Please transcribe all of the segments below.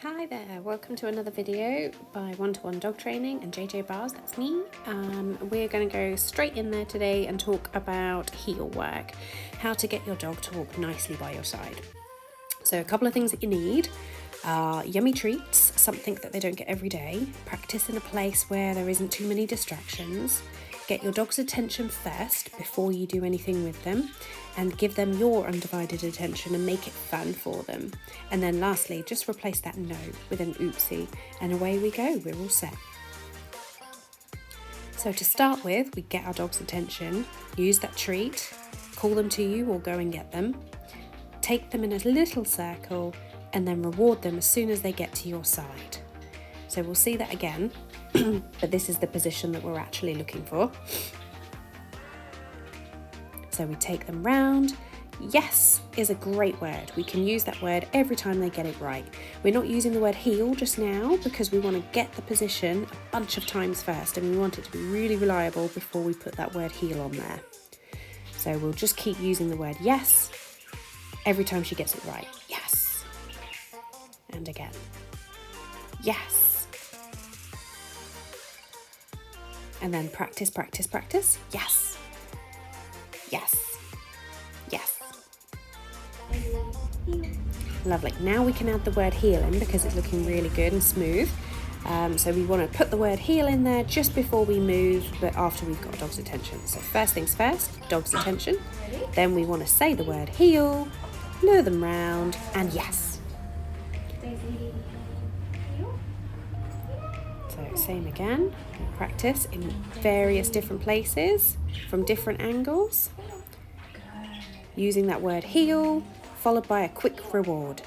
Hi there, welcome to another video by One-to-One Dog Training and JJ Bars, that's me. We're going to go straight in there today and talk about heel work, how to get your dog to walk nicely by your side. So a couple of things that you need are yummy treats, something that they don't get every day, practice in a place where there isn't too many distractions, get your dog's attention first before you do anything with them, and give them your undivided attention and make it fun for them. And then lastly, just replace that no with an oopsie, and away we go, we're all set. So to start with, we get our dog's attention, use that treat, call them to you or go and get them, take them in a little circle, and then reward them as soon as they get to your side. So we'll see that again, but this is the position that we're actually looking for. So we take them round. Yes is a great word. We can use that word every time they get it right. We're not using the word heel just now because we want to get the position a bunch of times first, and we want it to be really reliable before we put that word heel on there. So we'll just keep using the word yes every time she gets it right. Yes. And again. Yes. And then practice, practice, practice. Yes. Yes. Yes. Lovely. Now we can add the word heel in because it's looking really good and smooth. So we want to put the word heel in there just before we move, but after we've got dog's attention. So first things first, dog's attention. Then we want to say the word heel, lure them round, and yes. So same again. Practice in various different places from different angles. Using that word heel, followed by a quick reward.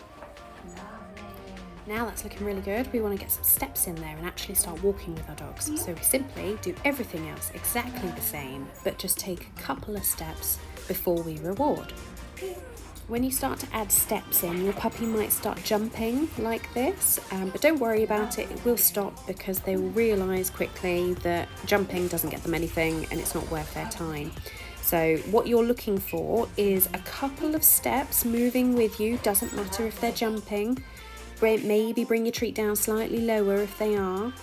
Now that's looking really good. We want to get some steps in there and actually start walking with our dogs. So we simply do everything else exactly the same, but just take a couple of steps before we reward. When you start to add steps in, your puppy might start jumping like this, but don't worry about it. It will stop because they will realise quickly that jumping doesn't get them anything and it's not worth their time. So what you're looking for is a couple of steps moving with you. Doesn't matter if they're jumping. Maybe bring your treat down slightly lower if they are.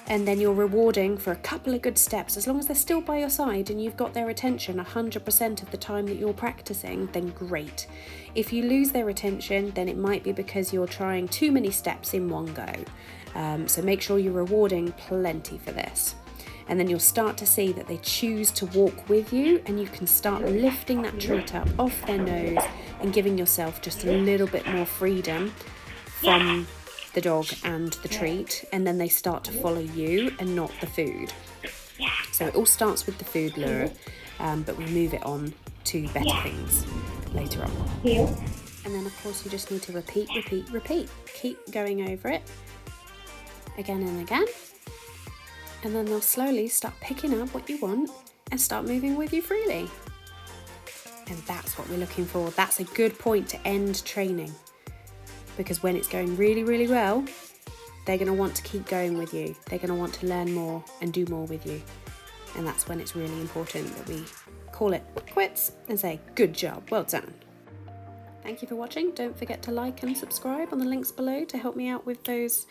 And then you're rewarding for a couple of good steps. As long as they're still by your side and you've got their attention 100% of the time that you're practicing, then great. If you lose their attention, then it might be because you're trying too many steps in one go. So make sure you're rewarding plenty for this. And then you'll start to see that they choose to walk with you, and you can start lifting that treat up off their nose and giving yourself just a little bit more freedom from the dog and the treat, and then they start to follow you and not the food. So it all starts with the food lure, but we move it on to better things later on. And then of course you just need to repeat, repeat, repeat. Keep going over it again and again. And then they'll slowly start picking up what you want and start moving with you freely. And that's what we're looking for. That's a good point to end training. Because when it's going really, really well, they're going to want to keep going with you. They're going to want to learn more and do more with you. And that's when it's really important that we call it quits and say, good job, well done. Thank you for watching. Don't forget to like and subscribe on the links below to help me out with those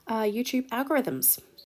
YouTube algorithms.